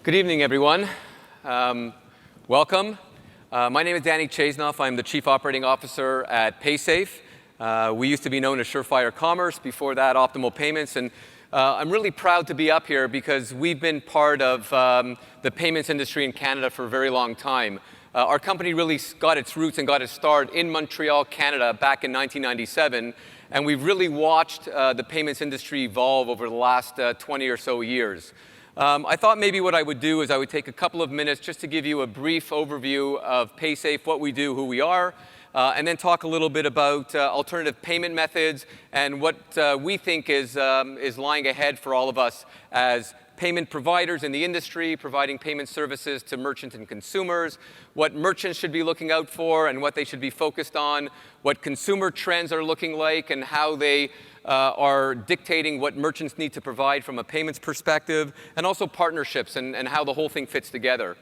Good evening, everyone. Welcome. My name is Chazonoff. I'm the Chief Operating Officer at Paysafe. We used to be known as Surefire Commerce, before that Optimal Payments, and I'm really proud to be up here because we've been part of the payments industry in Canada for a very long time. Our company really got its roots and got its start in Montreal, Canada, back in 1997, and we've really watched the payments industry evolve over the last 20 or so years. I thought maybe what I would do is I would take a couple of minutes just to give you a brief overview of Paysafe, what we do, who we are, and then talk a little bit about alternative payment methods and what we think is lying ahead for all of us as payment providers in the industry, providing payment services to merchants and consumers, what merchants should be looking out for and what they should be focused on, what consumer trends are looking like and how they are dictating what merchants need to provide from a payments perspective, and also partnerships and how the whole thing fits together.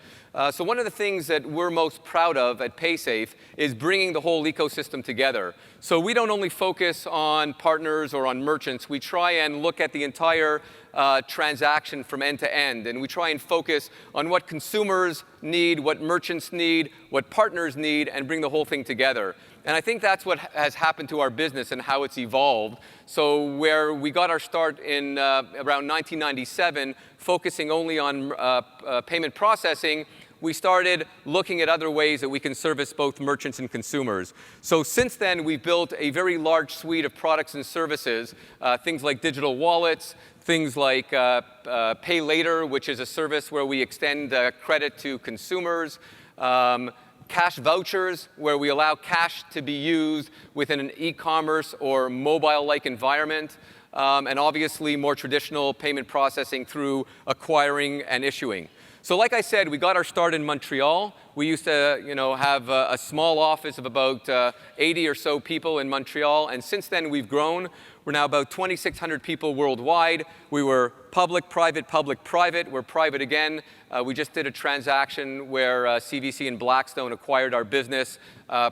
So one of the things that we're most proud of at Paysafe is bringing the whole ecosystem together. So we don't only focus on partners or on merchants, we try and look at the entire transaction from end to end, and we try and focus on what consumers need, what merchants need, what partners need, and bring the whole thing together. And I think that's what has happened to our business and how it's evolved. So where we got our start in around 1997, focusing only on payment processing, we started looking at other ways that we can service both merchants and consumers. So since then, we've built a very large suite of products and services, things like digital wallets, things like Pay Later, which is a service where we extend credit to consumers, cash vouchers, where we allow cash to be used within an e-commerce or mobile-like environment, and obviously more traditional payment processing through acquiring and issuing. So like I said, we got our start in Montreal. We used to have a small office of about 80 or so people in Montreal, and since then we've grown. We're now about 2,600 people worldwide. We were public, private, public, private. We're private again. We just did a transaction where CVC and Blackstone acquired our business.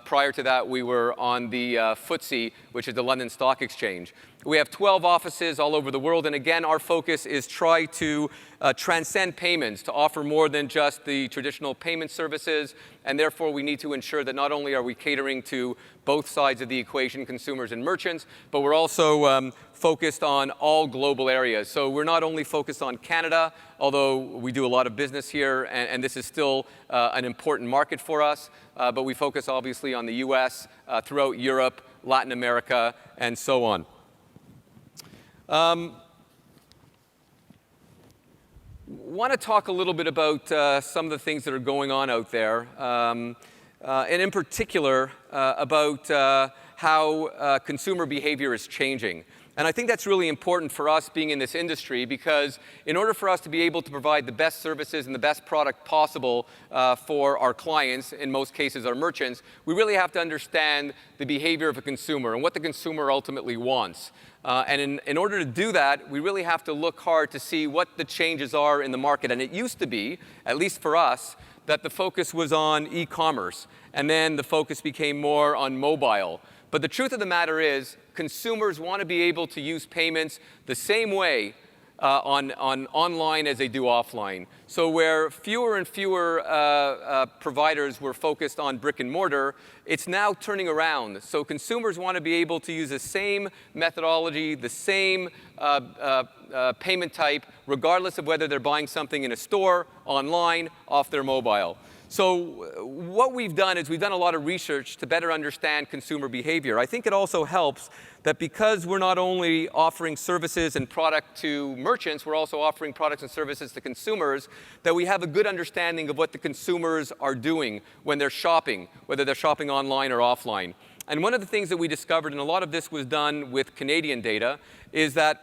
Prior to that, we were on the FTSE, which is the London Stock Exchange. We have 12 offices all over the world, and again, our focus is try to transcend payments, to offer more than just the traditional payment services, and therefore we need to ensure that not only are we catering to both sides of the equation, consumers and merchants, but we're also focused on all global areas. So we're not only focused on Canada, although we do a lot of business here, and this is still an important market for us, but we focus obviously on the US, throughout Europe, Latin America, and so on. Want to talk a little bit about some of the things that are going on out there, and in particular about how consumer behavior is changing. And I think that's really important for us being in this industry because in order for us to be able to provide the best services and the best product possible for our clients, in most cases our merchants, we really have to understand the behavior of a consumer and what the consumer ultimately wants. And in order to do that, we really have to look hard to see what the changes are in the market. And it used to be, at least for us, that the focus was on e-commerce, and then the focus became more on mobile. But the truth of the matter is, consumers want to be able to use payments the same way online as they do offline. So where fewer and fewer providers were focused on brick and mortar, it's now turning around. So consumers want to be able to use the same methodology, the same payment type, regardless of whether they're buying something in a store, online, off their mobile. So what we've done is we've done a lot of research to better understand consumer behavior. I think it also helps that because we're not only offering services and product to merchants, we're also offering products and services to consumers, that we have a good understanding of what the consumers are doing when they're shopping, whether they're shopping online or offline. And one of the things that we discovered, and a lot of this was done with Canadian data, is that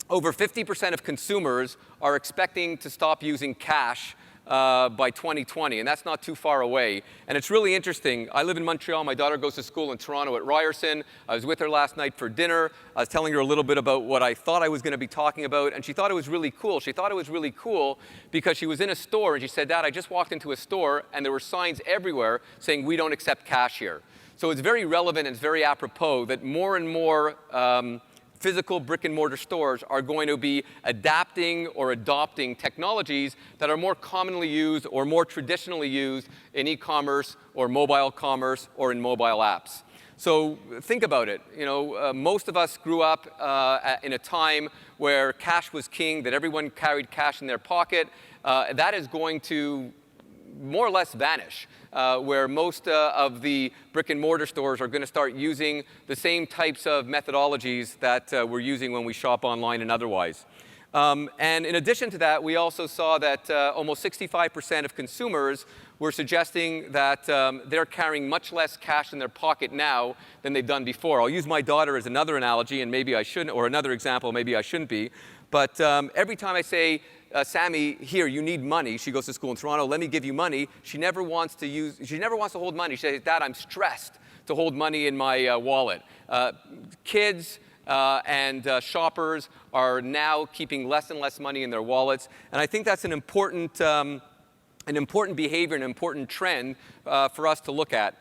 over 50% of consumers are expecting to stop using cash by 2020, and that's not too far away. And it's really interesting. I live in Montreal. My daughter goes to school in Toronto at Ryerson. I was with her last night for dinner. I was telling her a little bit about what I thought I was going to be talking about, and she thought it was really cool. She thought it was really cool because she was in a store, and she said, "Dad, I just walked into a store, and there were signs everywhere saying, 'We don't accept cash here.'" So it's very relevant and it's very apropos that more and more physical brick-and-mortar stores are going to be adapting or adopting technologies that are more commonly used or more traditionally used in e-commerce or mobile commerce or in mobile apps. So think about it. Most of us grew up in a time where cash was king, that everyone carried cash in their pocket. That is going to more or less vanish, where most of the brick-and-mortar stores are going to start using the same types of methodologies that we're using when we shop online and otherwise. And in addition to that, we also saw that almost 65% of consumers were suggesting that they're carrying much less cash in their pocket now than they've done before. I'll use my daughter as another analogy, and maybe I shouldn't, or another example, maybe I shouldn't be. But every time I say, Sammy, here, you need money. She goes to school in Toronto. Let me give you money. She never wants to hold money. She says, Dad, I'm stressed to hold money in my wallet. Kids and shoppers are now keeping less and less money in their wallets. And I think that's an important behavior, an important trend for us to look at.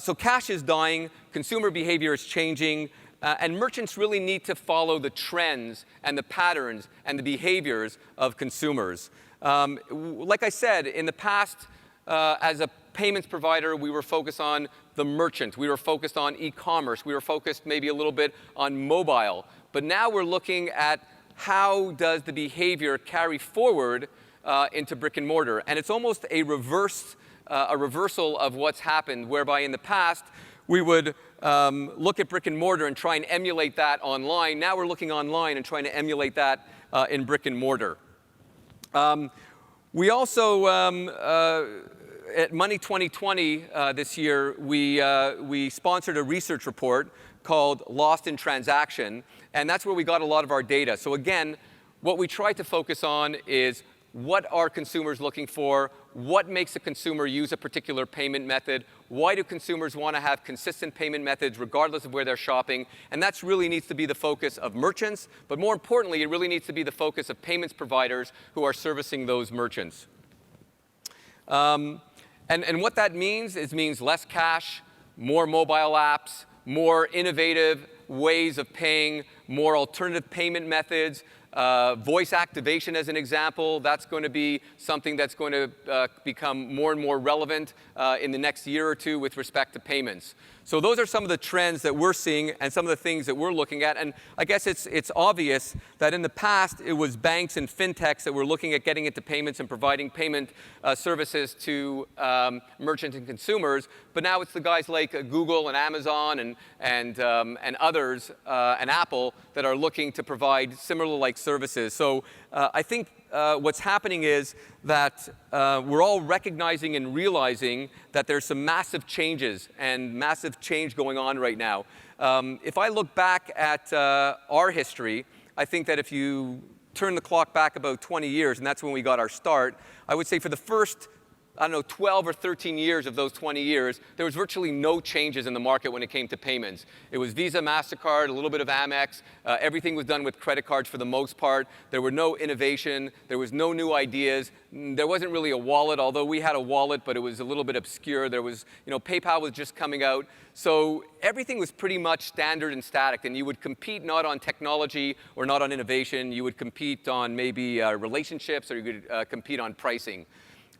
So cash is dying. Consumer behavior is changing. And merchants really need to follow the trends and the patterns and the behaviors of consumers. Like I said, in the past, as a payments provider, we were focused on the merchant. We were focused on e-commerce. We were focused maybe a little bit on mobile. But now we're looking at how does the behavior carry forward into brick and mortar. And it's almost a reversal of what's happened, whereby in the past, we would look at brick and mortar and try and emulate that online. Now we're looking online and trying to emulate that in brick and mortar. We also, at Money 2020 this year, we sponsored a research report called Lost in Transaction, and that's where we got a lot of our data. So again, what we try to focus on is what are consumers looking for? What makes a consumer use a particular payment method? Why do consumers want to have consistent payment methods regardless of where they're shopping? And that really needs to be the focus of merchants, but more importantly, it really needs to be the focus of payments providers who are servicing those merchants. And what that means means less cash, more mobile apps, more innovative ways of paying, more alternative payment methods. Voice activation, as an example, that's going to be something that's going to become more and more relevant in the next year or two with respect to payments. So those are some of the trends that we're seeing and some of the things that we're looking at. And I guess it's obvious that in the past, it was banks and fintechs that were looking at getting into payments and providing payment services to merchants and consumers. But now it's the guys like Google and Amazon and others and Apple that are looking to provide similar-like services. So I think what's happening is that we're all recognizing and realizing that there's some massive changes and massive change going on right now. If I look back at our history, I think that if you turn the clock back about 20 years, and that's when we got our start, I would say for the first 12 or 13 years of those 20 years, there was virtually no changes in the market when it came to payments. It was Visa, MasterCard, a little bit of Amex. Everything was done with credit cards for the most part. There were no innovation. There was no new ideas. There wasn't really a wallet, although we had a wallet, but it was a little bit obscure. There was, PayPal was just coming out. So everything was pretty much standard and static, and you would compete not on technology or not on innovation. You would compete on maybe relationships, or you could compete on pricing.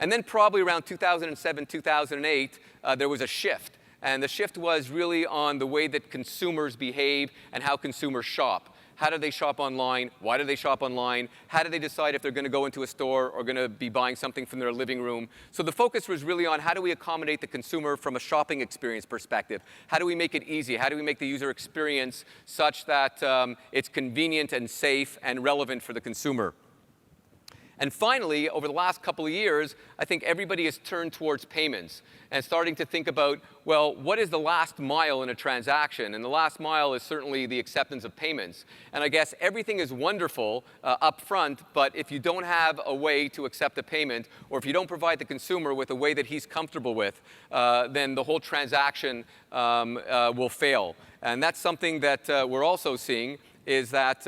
And then probably around 2007, 2008, there was a shift. And the shift was really on the way that consumers behave and how consumers shop. How do they shop online? Why do they shop online? How do they decide if they're going to go into a store or going to be buying something from their living room? So the focus was really on how do we accommodate the consumer from a shopping experience perspective? How do we make it easy? How do we make the user experience such that it's convenient and safe and relevant for the consumer? And finally, over the last couple of years, I think everybody has turned towards payments and starting to think about, well, what is the last mile in a transaction? And the last mile is certainly the acceptance of payments. And I guess everything is wonderful up front, but if you don't have a way to accept a payment, or if you don't provide the consumer with a way that he's comfortable with, then the whole transaction will fail. And that's something that we're also seeing, is that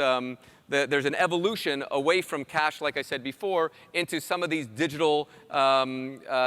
there's an evolution away from cash, like I said before, into some of these digital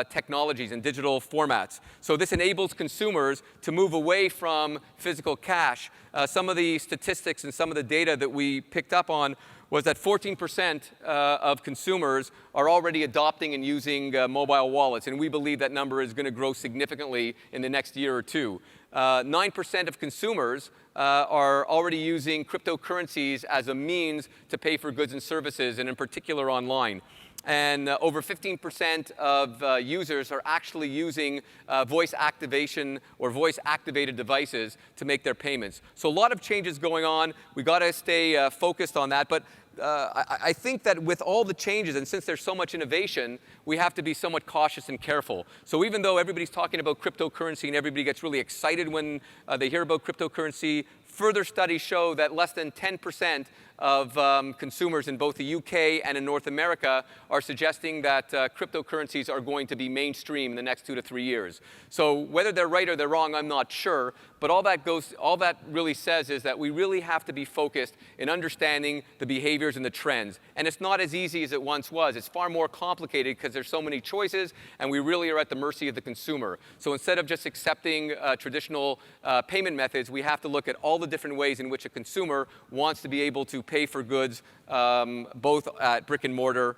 technologies and digital formats. So this enables consumers to move away from physical cash. Some of the statistics and some of the data that we picked up on was that 14% of consumers are already adopting and using mobile wallets, and we believe that number is going to grow significantly in the next year or two. 9% of consumers are already using cryptocurrencies as a means to pay for goods and services, and in particular online. And over 15% of users are actually using voice activation or voice-activated devices to make their payments. So a lot of changes going on. We've got to stay focused on that. But I think that with all the changes, and since there's so much innovation, we have to be somewhat cautious and careful. So even though everybody's talking about cryptocurrency and everybody gets really excited when they hear about cryptocurrency, further studies show that less than 10% of consumers in both the UK and in North America are suggesting that cryptocurrencies are going to be mainstream in the next 2 to 3 years. So whether they're right or they're wrong, I'm not sure. But all that really says is that we really have to be focused in understanding the behaviors and the trends. And it's not as easy as it once was. It's far more complicated because there's so many choices, and we really are at the mercy of the consumer. So instead of just accepting traditional payment methods, we have to look at all the different ways in which a consumer wants to be able to pay for goods, both at brick and mortar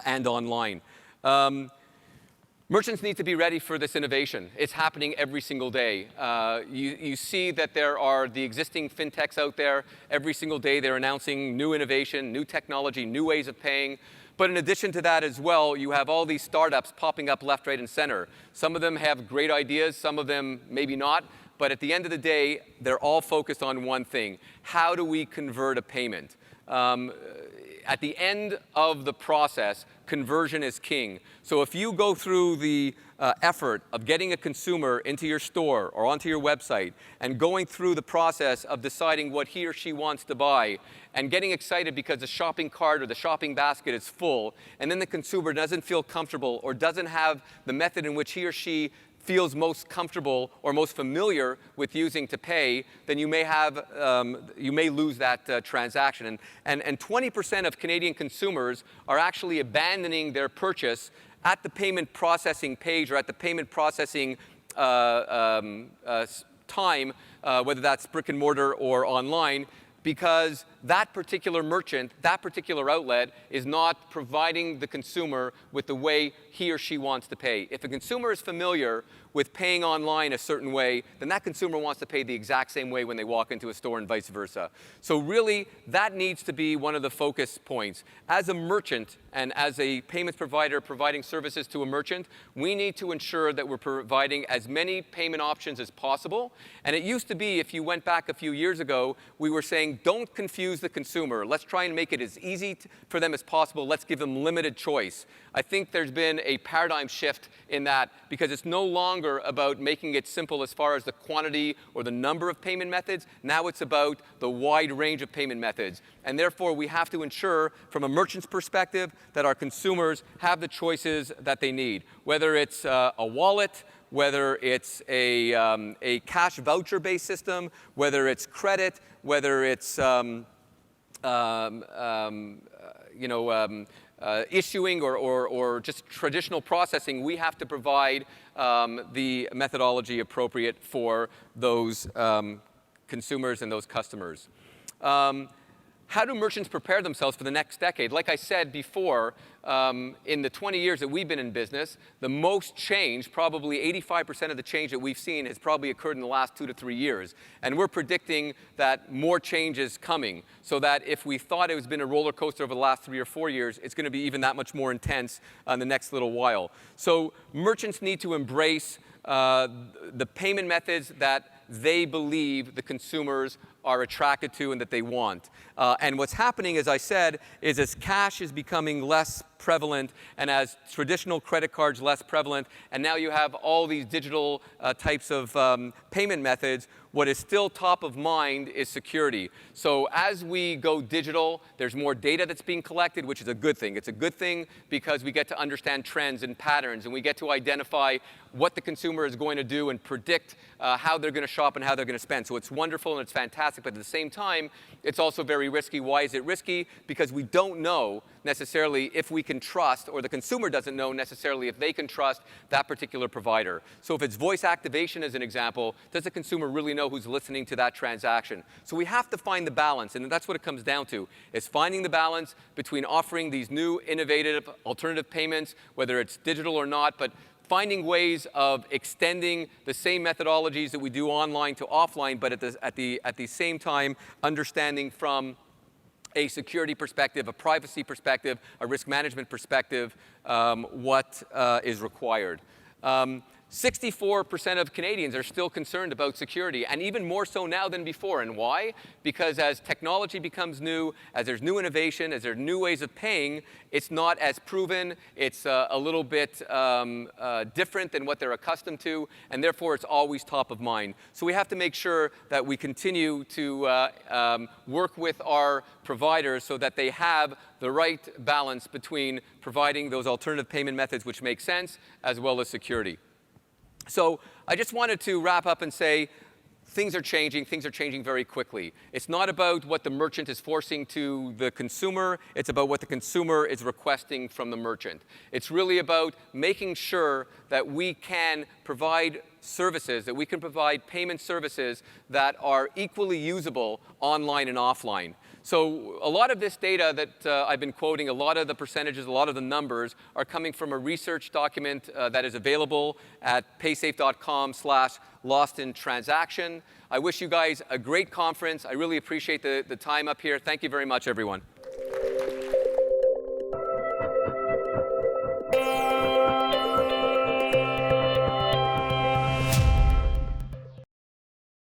and online. Merchants need to be ready for this innovation. It's happening every single day. You see that there are the existing fintechs out there. Every single day they're announcing new innovation, new technology, new ways of paying. But in addition to that as well, you have all these startups popping up left, right, and center. Some of them have great ideas, some of them maybe not. But at the end of the day, they're all focused on one thing. How do we convert a payment? At the end of the process, conversion is king. So if you go through the effort of getting a consumer into your store or onto your website and going through the process of deciding what he or she wants to buy and getting excited because the shopping cart or the shopping basket is full, and then the consumer doesn't feel comfortable or doesn't have the method in which he or she feels most comfortable or most familiar with using to pay, then you may lose that transaction. And 20% of Canadian consumers are actually abandoning their purchase at the payment processing page or at the payment processing time, whether that's brick and mortar or online, because that particular merchant, that particular outlet is not providing the consumer with the way he or she wants to pay. If a consumer is familiar with paying online a certain way, then that consumer wants to pay the exact same way when they walk into a store and vice versa. So really, that needs to be one of the focus points. As a merchant and as a payments provider providing services to a merchant, we need to ensure that we're providing as many payment options as possible. And it used to be, if you went back a few years ago, we were saying, don't confuse the consumer. Let's try and make it as easy for them as possible. Let's give them limited choice. I think there's been a paradigm shift in that because it's no longer about making it simple as far as the quantity or the number of payment methods. Now it's about the wide range of payment methods. And therefore, we have to ensure, from a merchant's perspective, that our consumers have the choices that they need, whether it's a wallet, whether it's a cash voucher-based system, whether it's credit, whether it's issuing or just traditional processing. We have to provide the methodology appropriate for those consumers and those customers. How do merchants prepare themselves for the next decade? Like I said before, in the 20 years that we've been in business, the most change, probably 85% of the change that we've seen has probably occurred in the last 2 to 3 years. And we're predicting that more change is coming, so that if we thought it was been a roller coaster over the last 3 or 4 years, it's going to be even that much more intense in the next little while. So merchants need to embrace the payment methods that they believe the consumers are attracted to and that they want. And what's happening, as I said, is as cash is becoming less prevalent and as traditional credit cards less prevalent, and now you have all these digital types of payment methods, what is still top of mind is security. So as we go digital, there's more data that's being collected, which is a good thing. It's a good thing because we get to understand trends and patterns, and we get to identify what the consumer is going to do and predict how they're going to shop and how they're going to spend. So it's wonderful and it's fantastic. fantastic, but at the same time, it's also very risky. Why is it risky? Because we don't know necessarily if we can trust, or the consumer doesn't know necessarily if they can trust that particular provider. So if it's voice activation as an example, does the consumer really know who's listening to that transaction? So we have to find the balance, and that's what it comes down to, is finding the balance between offering these new innovative alternative payments, whether it's digital or not, but finding ways of extending the same methodologies that we do online to offline, but at the same time understanding from a security perspective, a privacy perspective, a risk management perspective, what is required. 64% of Canadians are still concerned about security, and even more so now than before. And why? Because as technology becomes new, as there's new innovation, as there are new ways of paying, it's not as proven, it's a little bit different than what they're accustomed to, and therefore it's always top of mind. So we have to make sure that we continue to work with our providers so that they have the right balance between providing those alternative payment methods which make sense, as well as security. So I just wanted to wrap up and say things are changing very quickly. It's not about what the merchant is forcing to the consumer, it's about what the consumer is requesting from the merchant. It's really about making sure that we can provide services, that we can provide payment services that are equally usable online and offline. So a lot of this data that I've been quoting, a lot of the percentages, a lot of the numbers are coming from a research document that is available at paysafe.com/lostin transaction. I wish you guys a great conference. I really appreciate the time up here. Thank you very much, everyone.